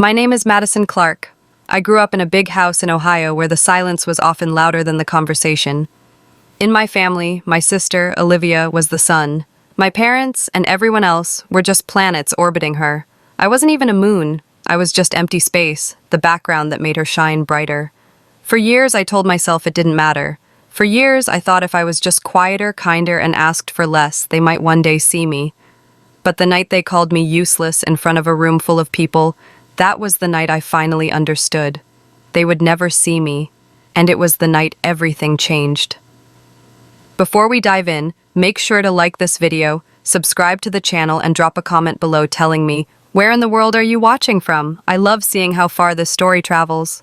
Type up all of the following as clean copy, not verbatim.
My name is Madison Clark. I grew up in a big house in Ohio where the silence was often louder than the conversation. In my family, my sister, Olivia, was the sun. My parents and everyone else were just planets orbiting her. I wasn't even a moon. I was just empty space, the background that made her shine brighter. For years, I told myself it didn't matter. For years, I thought if I was just quieter, kinder, and asked for less, they might one day see me. But the night they called me useless in front of a room full of people, that was the night I finally understood. They would never see me, and it was the night everything changed. Before we dive in, make sure to like this video, subscribe to the channel, and drop a comment below telling me, where in the world are you watching from? I love seeing how far this story travels.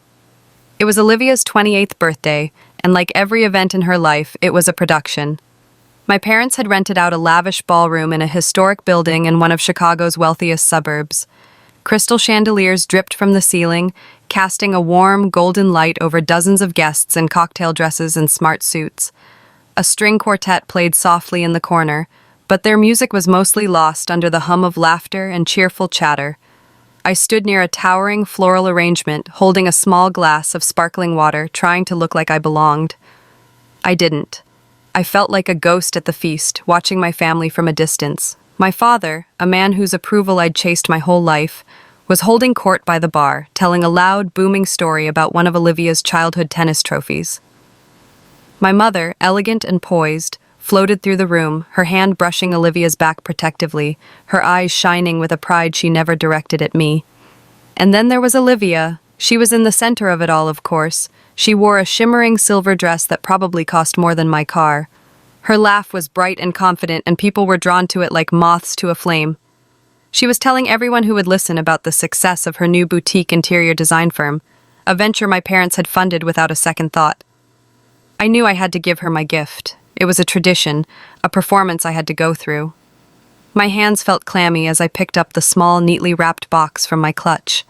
It was Olivia's 28th birthday, and like every event in her life, it was a production. My parents had rented out a lavish ballroom in a historic building in one of Chicago's wealthiest suburbs. Crystal chandeliers dripped from the ceiling, casting a warm, golden light over dozens of guests in cocktail dresses and smart suits. A string quartet played softly in the corner, but their music was mostly lost under the hum of laughter and cheerful chatter. I stood near a towering floral arrangement, holding a small glass of sparkling water, trying to look like I belonged. I didn't. I felt like a ghost at the feast, watching my family from a distance. My father, a man whose approval I'd chased my whole life, was holding court by the bar, telling a loud, booming story about one of Olivia's childhood tennis trophies. My mother, elegant and poised, floated through the room, her hand brushing Olivia's back protectively, her eyes shining with a pride she never directed at me. And then there was Olivia. She was in the center of it all, of course. She wore a shimmering silver dress that probably cost more than my car. Her laugh was bright and confident, and people were drawn to it like moths to a flame. She was telling everyone who would listen about the success of her new boutique interior design firm, a venture my parents had funded without a second thought. I knew I had to give her my gift. It was a tradition, a performance I had to go through. My hands felt clammy as I picked up the small, neatly wrapped box from my clutch.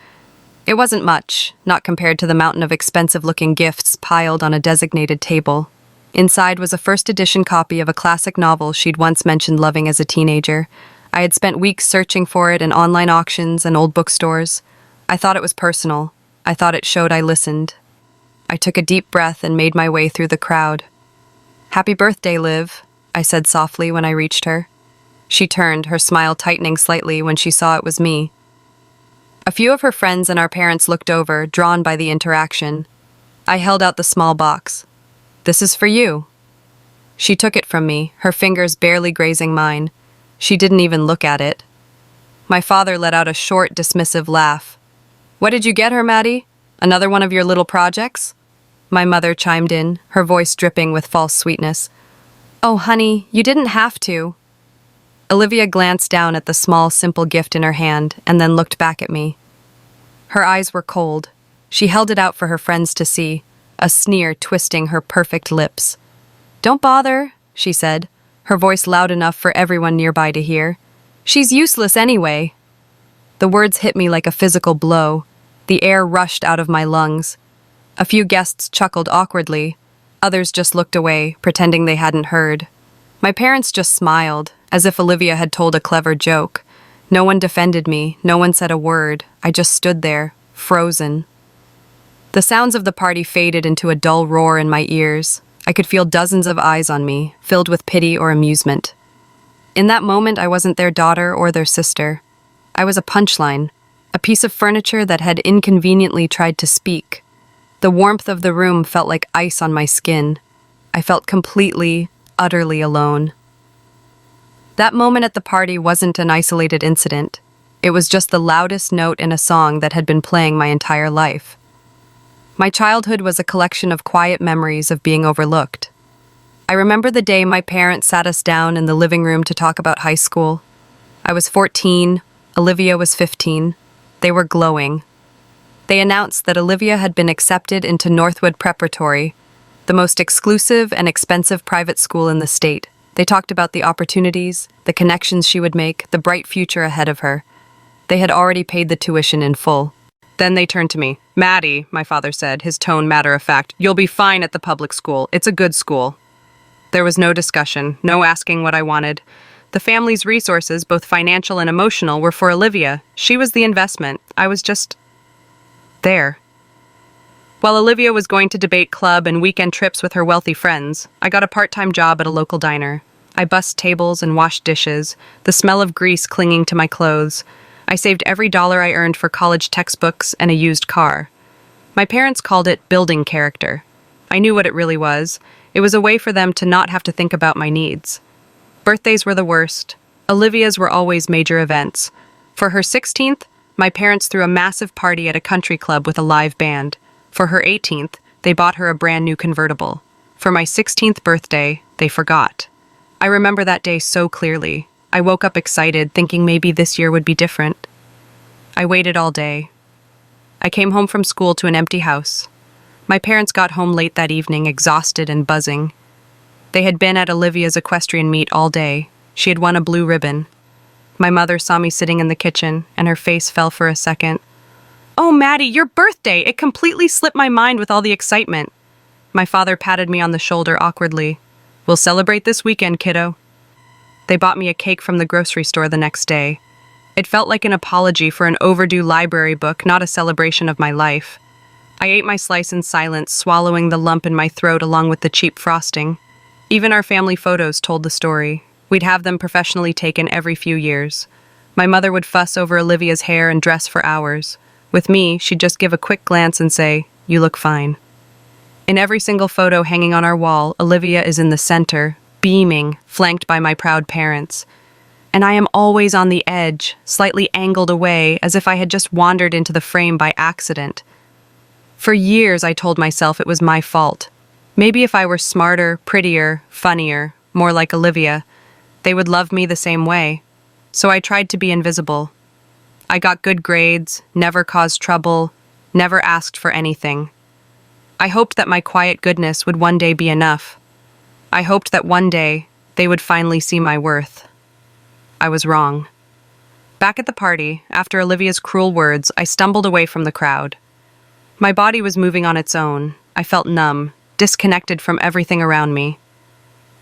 It wasn't much, not compared to the mountain of expensive-looking gifts piled on a designated table. Inside was a first-edition copy of a classic novel she'd once mentioned loving as a teenager. I had spent weeks searching for it in online auctions and old bookstores. I thought it was personal. I thought it showed I listened. I took a deep breath and made my way through the crowd. "Happy birthday, Liv," I said softly when I reached her. She turned, her smile tightening slightly when she saw it was me. A few of her friends and our parents looked over, drawn by the interaction. I held out the small box. "This is for you." She took it from me, her fingers barely grazing mine. She didn't even look at it. My father let out a short, dismissive laugh. "What did you get her, Maddie? Another one of your little projects?" My mother chimed in, her voice dripping with false sweetness. "Oh, honey, you didn't have to." Olivia glanced down at the small, simple gift in her hand and then looked back at me. Her eyes were cold. She held it out for her friends to see, a sneer twisting her perfect lips. "Don't bother," she said, her voice loud enough for everyone nearby to hear. "She's useless anyway." The words hit me like a physical blow. The air rushed out of my lungs. A few guests chuckled awkwardly. Others just looked away, pretending they hadn't heard. My parents just smiled, as if Olivia had told a clever joke. No one defended me, no one said a word. I just stood there, frozen. The sounds of the party faded into a dull roar in my ears. I could feel dozens of eyes on me, filled with pity or amusement. In that moment, I wasn't their daughter or their sister. I was a punchline, a piece of furniture that had inconveniently tried to speak. The warmth of the room felt like ice on my skin. I felt completely, utterly alone. That moment at the party wasn't an isolated incident. It was just the loudest note in a song that had been playing my entire life. My childhood was a collection of quiet memories of being overlooked. I remember the day my parents sat us down in the living room to talk about high school. I was 14, Olivia was 15. They were glowing. They announced that Olivia had been accepted into Northwood Preparatory, the most exclusive and expensive private school in the state. They talked about the opportunities, the connections she would make, the bright future ahead of her. They had already paid the tuition in full. Then they turned to me. "Maddie," my father said, his tone matter-of-fact, "you'll be fine at the public school. It's a good school." There was no discussion, no asking what I wanted. The family's resources, both financial and emotional, were for Olivia. She was the investment. I was just there. While Olivia was going to debate club and weekend trips with her wealthy friends, I got a part-time job at a local diner. I bussed tables and washed dishes, the smell of grease clinging to my clothes. I saved every dollar I earned for college textbooks and a used car. My parents called it building character. I knew what it really was. It was a way for them to not have to think about my needs. Birthdays were the worst. Olivia's were always major events. For her 16th, my parents threw a massive party at a country club with a live band. For her 18th, they bought her a brand new convertible. For my 16th birthday, they forgot. I remember that day so clearly. I woke up excited, thinking maybe this year would be different. I waited all day. I came home from school to an empty house. My parents got home late that evening, exhausted and buzzing. They had been at Olivia's equestrian meet all day. She had won a blue ribbon. My mother saw me sitting in the kitchen, and her face fell for a second. "Oh, Maddie, your birthday! It completely slipped my mind with all the excitement." My father patted me on the shoulder awkwardly. "We'll celebrate this weekend, kiddo." They bought me a cake from the grocery store the next day. It felt like an apology for an overdue library book, not a celebration of my life. I ate my slice in silence, swallowing the lump in my throat along with the cheap frosting. Even our family photos told the story. We'd have them professionally taken every few years. My mother would fuss over Olivia's hair and dress for hours. With me, she'd just give a quick glance and say, "You look fine." In every single photo hanging on our wall, Olivia is in the center, beaming, flanked by my proud parents. And I am always on the edge, slightly angled away, as if I had just wandered into the frame by accident. For years, I told myself it was my fault. Maybe if I were smarter, prettier, funnier, more like Olivia, they would love me the same way. So I tried to be invisible. I got good grades, never caused trouble, never asked for anything. I hoped that my quiet goodness would one day be enough. I hoped that one day they would finally see my worth. I was wrong. Back at the party, after Olivia's cruel words, I stumbled away from the crowd. My body was moving on its own. I felt numb, disconnected from everything around me.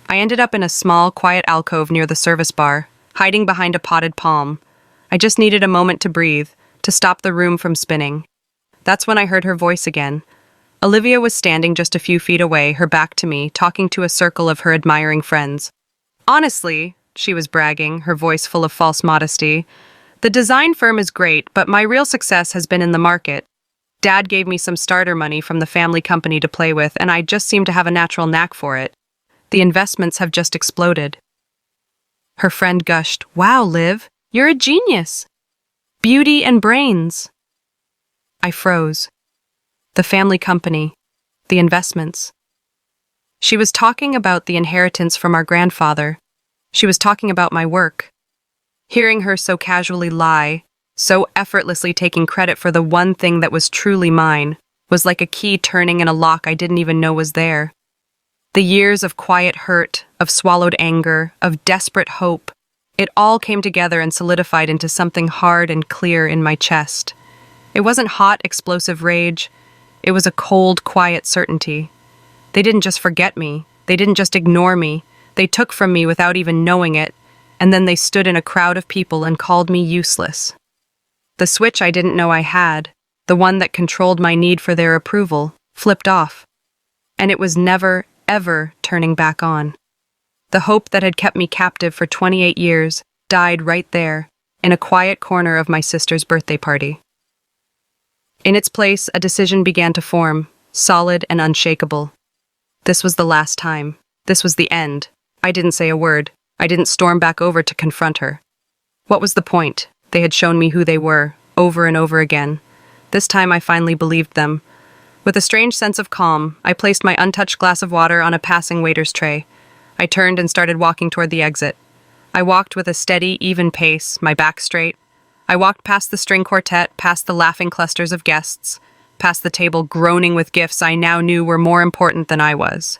I ended up in a small, quiet alcove near the service bar, hiding behind a potted palm. I just needed a moment to breathe, to stop the room from spinning. That's when I heard her voice again. Olivia was standing just a few feet away, her back to me, talking to a circle of her admiring friends. "Honestly," she was bragging, her voice full of false modesty, "the design firm is great, but my real success has been in the market. Dad gave me some starter money from the family company to play with, and I just seem to have a natural knack for it. The investments have just exploded." Her friend gushed, "Wow, Liv, you're a genius. Beauty and brains." I froze. The family company, the investments. She was talking about the inheritance from our grandfather. She was talking about my work. Hearing her so casually lie, so effortlessly taking credit for the one thing that was truly mine, was like a key turning in a lock I didn't even know was there. The years of quiet hurt, of swallowed anger, of desperate hope, it all came together and solidified into something hard and clear in my chest. It wasn't hot, explosive rage. It was a cold, quiet certainty. They didn't just forget me. They didn't just ignore me. They took from me without even knowing it, and then they stood in a crowd of people and called me useless. The switch I didn't know I had, the one that controlled my need for their approval, flipped off. And it was never, ever turning back on. The hope that had kept me captive for 28 years died right there, in a quiet corner of my sister's birthday party. In its place, a decision began to form, solid and unshakable. This was the last time. This was the end. I didn't say a word. I didn't storm back over to confront her. What was the point? They had shown me who they were, over and over again. This time I finally believed them. With a strange sense of calm, I placed my untouched glass of water on a passing waiter's tray. I turned and started walking toward the exit. I walked with a steady, even pace, my back straight. I walked past the string quartet, past the laughing clusters of guests, past the table groaning with gifts I now knew were more important than I was.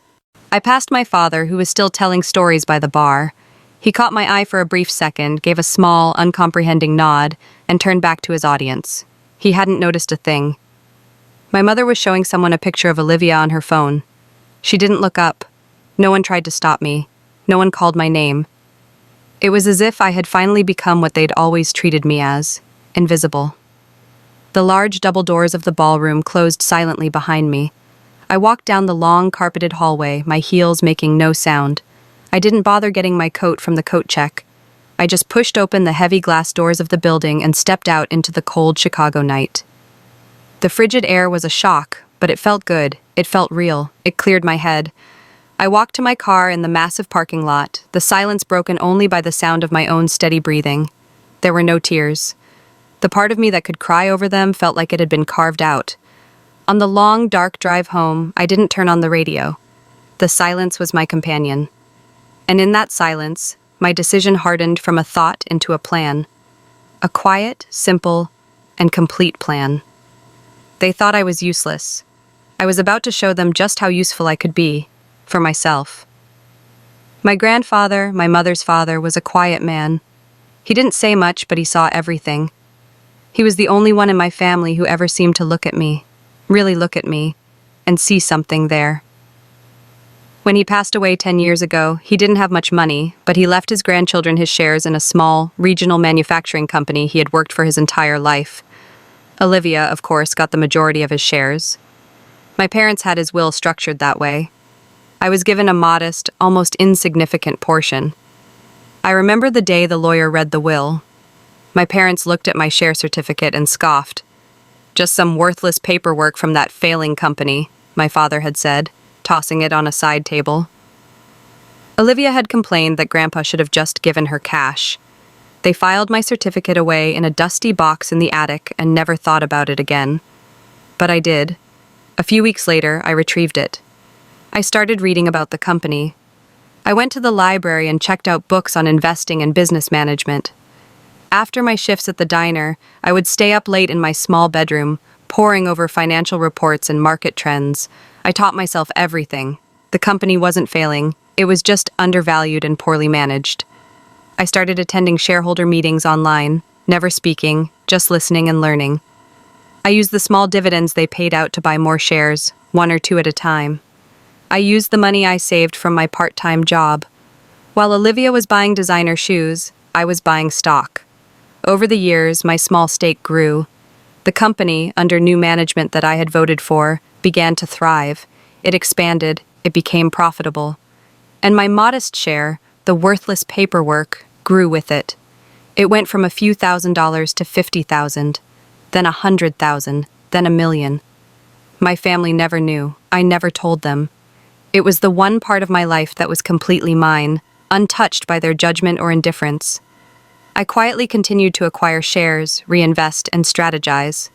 I passed my father, who was still telling stories by the bar. He caught my eye for a brief second, gave a small, uncomprehending nod, and turned back to his audience. He hadn't noticed a thing. My mother was showing someone a picture of Olivia on her phone. She didn't look up. No one tried to stop me. No one called my name. It was as if I had finally become what they'd always treated me as, invisible. The large double doors of the ballroom closed silently behind me. I walked down the long, carpeted hallway, my heels making no sound. I didn't bother getting my coat from the coat check. I just pushed open the heavy glass doors of the building and stepped out into the cold Chicago night. The frigid air was a shock, but it felt good. It felt real. It cleared my head. I walked to my car in the massive parking lot, the silence broken only by the sound of my own steady breathing. There were no tears. The part of me that could cry over them felt like it had been carved out. On the long, dark drive home, I didn't turn on the radio. The silence was my companion. And in that silence, my decision hardened from a thought into a plan. A quiet, simple, and complete plan. They thought I was useless. I was about to show them just how useful I could be, for myself. My grandfather, my mother's father, was a quiet man. He didn't say much, but he saw everything. He was the only one in my family who ever seemed to look at me, really look at me, and see something there. When he passed away 10 years ago, he didn't have much money, but he left his grandchildren his shares in a small, regional manufacturing company he had worked for his entire life. Olivia, of course, got the majority of his shares. My parents had his will structured that way. I was given a modest, almost insignificant portion. I remember the day the lawyer read the will. My parents looked at my share certificate and scoffed. Just some worthless paperwork from that failing company, my father had said, tossing it on a side table. Olivia had complained that Grandpa should have just given her cash. They filed my certificate away in a dusty box in the attic and never thought about it again. But I did. A few weeks later, I retrieved it. I started reading about the company. I went to the library and checked out books on investing and business management. After my shifts at the diner, I would stay up late in my small bedroom, poring over financial reports and market trends. I taught myself everything. The company wasn't failing. It was just undervalued and poorly managed. I started attending shareholder meetings online, never speaking, just listening and learning. I used the small dividends they paid out to buy more shares, 1 or 2 at a time. I used the money I saved from my part-time job. While Olivia was buying designer shoes, I was buying stock. Over the years, my small stake grew. The company, under new management that I had voted for, began to thrive. It expanded, it became profitable. And my modest share, the worthless paperwork, grew with it. It went from a few $1,000s to $50,000, then $100,000, then $1 million. My family never knew. I never told them. It was the one part of my life that was completely mine, untouched by their judgment or indifference. I quietly continued to acquire shares, reinvest, and strategize.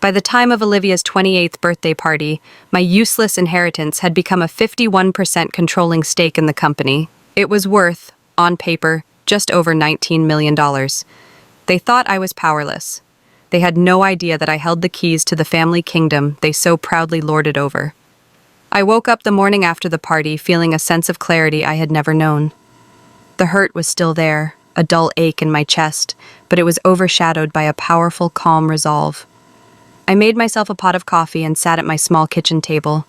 By the time of Olivia's 28th birthday party, my useless inheritance had become a 51% controlling stake in the company. It was worth, on paper, just over $19 million. They thought I was powerless. They had no idea that I held the keys to the family kingdom they so proudly lorded over. I woke up the morning after the party feeling a sense of clarity I had never known. The hurt was still there, a dull ache in my chest, but it was overshadowed by a powerful, calm resolve. I made myself a pot of coffee and sat at my small kitchen table.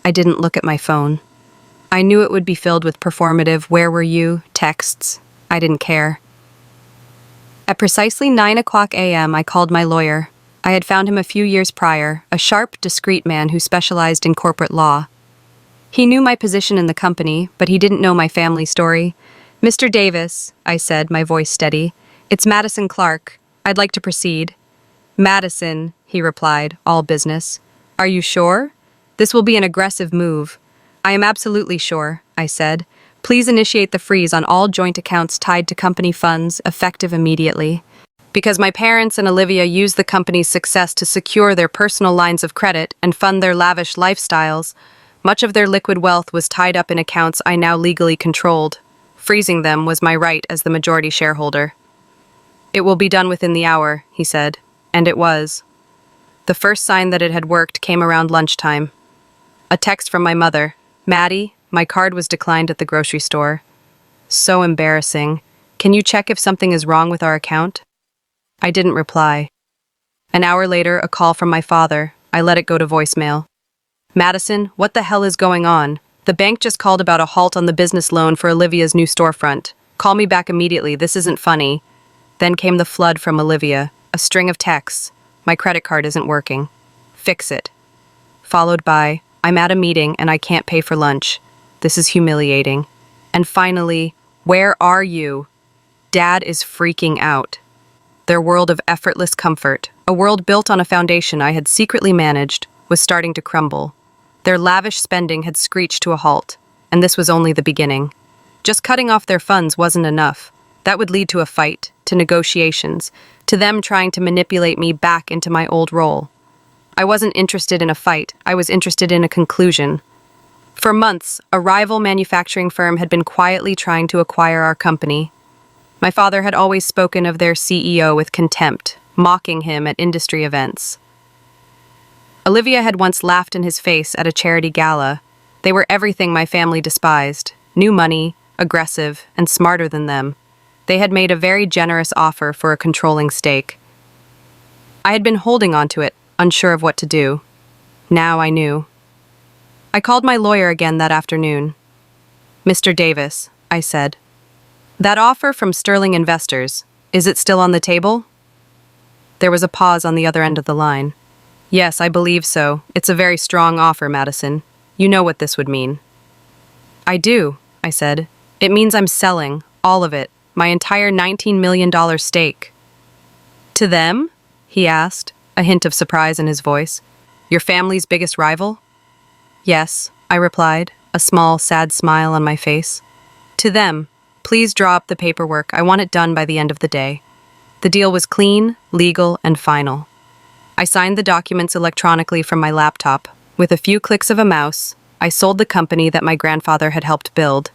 I didn't look at my phone. I knew it would be filled with performative "where were you?" texts. I didn't care. At precisely 9:00 a.m., I called my lawyer. I had found him a few years prior, a sharp, discreet man who specialized in corporate law. He knew my position in the company, but he didn't know my family story. "Mr. Davis," I said, my voice steady, "it's Madison Clark. I'd like to proceed." "Madison," he replied, all business. "Are you sure? This will be an aggressive move." "I am absolutely sure," I said. "Please initiate the freeze on all joint accounts tied to company funds, effective immediately." Because my parents and Olivia used the company's success to secure their personal lines of credit and fund their lavish lifestyles, much of their liquid wealth was tied up in accounts I now legally controlled. Freezing them was my right as the majority shareholder. "It will be done within the hour," he said. And it was. The first sign that it had worked came around lunchtime. A text from my mother. "Maddie, my card was declined at the grocery store." So embarrassing. "Can you check if something is wrong with our account?" I didn't reply. An hour later, a call from my father. I let it go to voicemail. "Madison, what the hell is going on? The bank just called about a halt on the business loan for Olivia's new storefront. Call me back immediately, this isn't funny." Then came the flood from Olivia, a string of texts. My credit card isn't working. Fix it. Followed by, I'm at a meeting and I can't pay for lunch. This is humiliating. And finally, where are you? Dad is freaking out. Their world of effortless comfort, a world built on a foundation I had secretly managed, was starting to crumble. Their lavish spending had screeched to a halt, and this was only the beginning. Just cutting off their funds wasn't enough. That would lead to a fight, to negotiations, to them trying to manipulate me back into my old role. I wasn't interested in a fight, I was interested in a conclusion. For months, a rival manufacturing firm had been quietly trying to acquire our company. My father had always spoken of their CEO with contempt, mocking him at industry events. Olivia had once laughed in his face at a charity gala. They were everything my family despised: new money, aggressive, and smarter than them. They had made a very generous offer for a controlling stake. I had been holding on to it, unsure of what to do. Now I knew. I called my lawyer again that afternoon. "Mr. Davis," I said, "that offer from Sterling Investors, is it still on the table?" There was a pause on the other end of the line. "Yes, I believe so. It's a very strong offer, Madison. You know what this would mean." "I do," I said. "It means I'm selling, all of it, my entire $19 million stake." "To them?" he asked, a hint of surprise in his voice. "Your family's biggest rival?" "Yes," I replied, a small, sad smile on my face. "To them. Please draw up the paperwork. I want it done by the end of the day." The deal was clean, legal, and final. I signed the documents electronically from my laptop. With a few clicks of a mouse, I sold the company that my grandfather had helped build,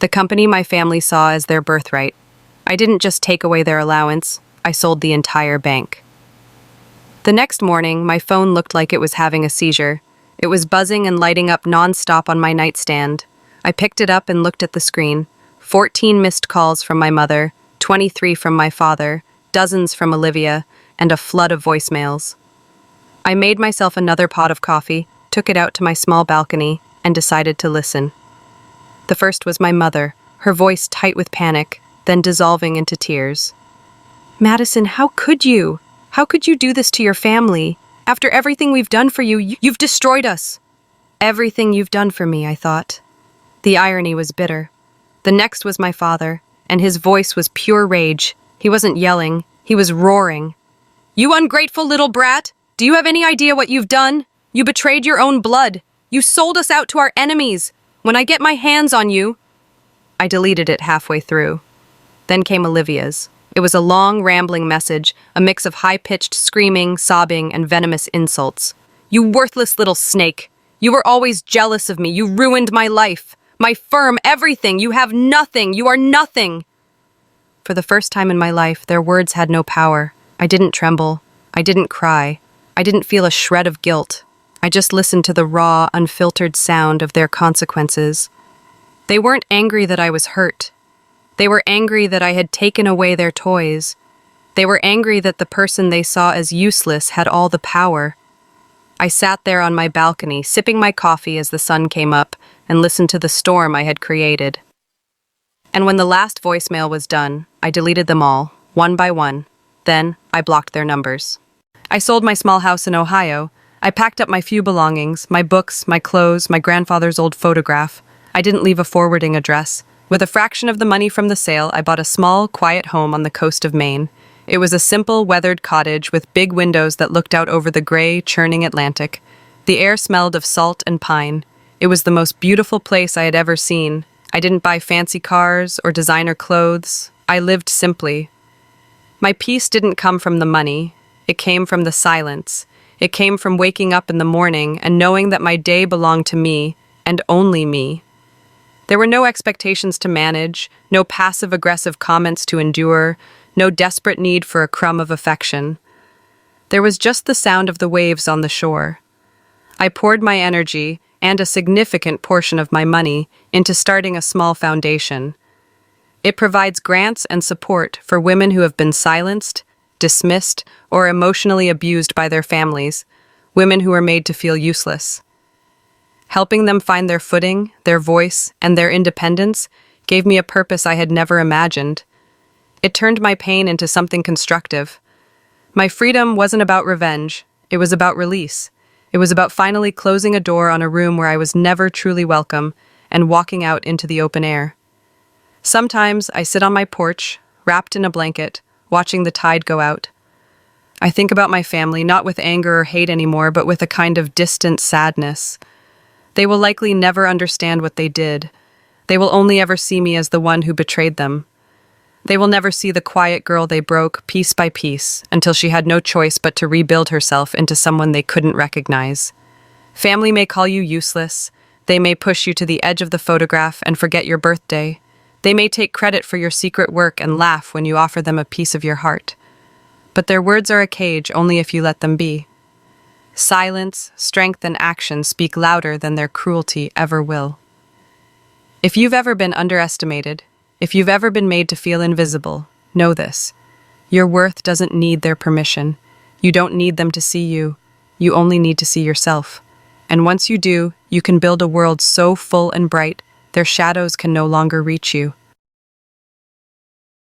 the company my family saw as their birthright. I didn't just take away their allowance, I sold the entire bank. The next morning, my phone looked like it was having a seizure. It was buzzing and lighting up non-stop on my nightstand. I picked it up and looked at the screen. 14 missed calls from my mother, 23 from my father, dozens from Olivia, and a flood of voicemails. I made myself another pot of coffee, took it out to my small balcony, and decided to listen. The first was my mother, her voice tight with panic, then dissolving into tears. "Madison, how could you? How could you do this to your family? After everything we've done for you, you've destroyed us." "Everything you've done for me," I thought. The irony was bitter. The next was my father, and his voice was pure rage. He wasn't yelling, he was roaring. "You ungrateful little brat! Do you have any idea what you've done? You betrayed your own blood. You sold us out to our enemies. When I get my hands on you—" I deleted it halfway through. Then came Olivia's. It was a long, rambling message, a mix of high-pitched screaming, sobbing, and venomous insults. "You worthless little snake! You were always jealous of me. You ruined my life. My firm, everything. You have nothing. You are nothing." For the first time in my life, their words had no power. I didn't tremble. I didn't cry. I didn't feel a shred of guilt. I just listened to the raw, unfiltered sound of their consequences. They weren't angry that I was hurt. They were angry that I had taken away their toys. They were angry that the person they saw as useless had all the power. I sat there on my balcony, sipping my coffee as the sun came up, and listened to the storm I had created. And when the last voicemail was done, I deleted them all, one by one. Then, I blocked their numbers. I sold my small house in Ohio. I packed up my few belongings, my books, my clothes, my grandfather's old photograph. I didn't leave a forwarding address. With a fraction of the money from the sale, I bought a small, quiet home on the coast of Maine. It was a simple, weathered cottage with big windows that looked out over the gray, churning Atlantic. The air smelled of salt and pine. It was the most beautiful place I had ever seen. I didn't buy fancy cars or designer clothes. I lived simply. My peace didn't come from the money. It came from the silence. It came from waking up in the morning and knowing that my day belonged to me, and only me. There were no expectations to manage, no passive-aggressive comments to endure, no desperate need for a crumb of affection. There was just the sound of the waves on the shore. I poured my energy, and a significant portion of my money, into starting a small foundation. It provides grants and support for women who have been silenced, dismissed, or emotionally abused by their families, women who are made to feel useless. Helping them find their footing, their voice, and their independence gave me a purpose I had never imagined. It turned my pain into something constructive. My freedom wasn't about revenge, it was about release. It was about finally closing a door on a room where I was never truly welcome and walking out into the open air. Sometimes I sit on my porch, wrapped in a blanket, watching the tide go out. I think about my family, not with anger or hate anymore, but with a kind of distant sadness. They will likely never understand what they did. They will only ever see me as the one who betrayed them. They will never see the quiet girl they broke piece by piece until she had no choice but to rebuild herself into someone they couldn't recognize. Family may call you useless. They may push you to the edge of the photograph and forget your birthday. They may take credit for your secret work and laugh when you offer them a piece of your heart. But their words are a cage only if you let them be. Silence, strength, and action speak louder than their cruelty ever will. If you've ever been underestimated, if you've ever been made to feel invisible, know this. Your worth doesn't need their permission. You don't need them to see you. You only need to see yourself. And once you do, you can build a world so full and bright, their shadows can no longer reach you.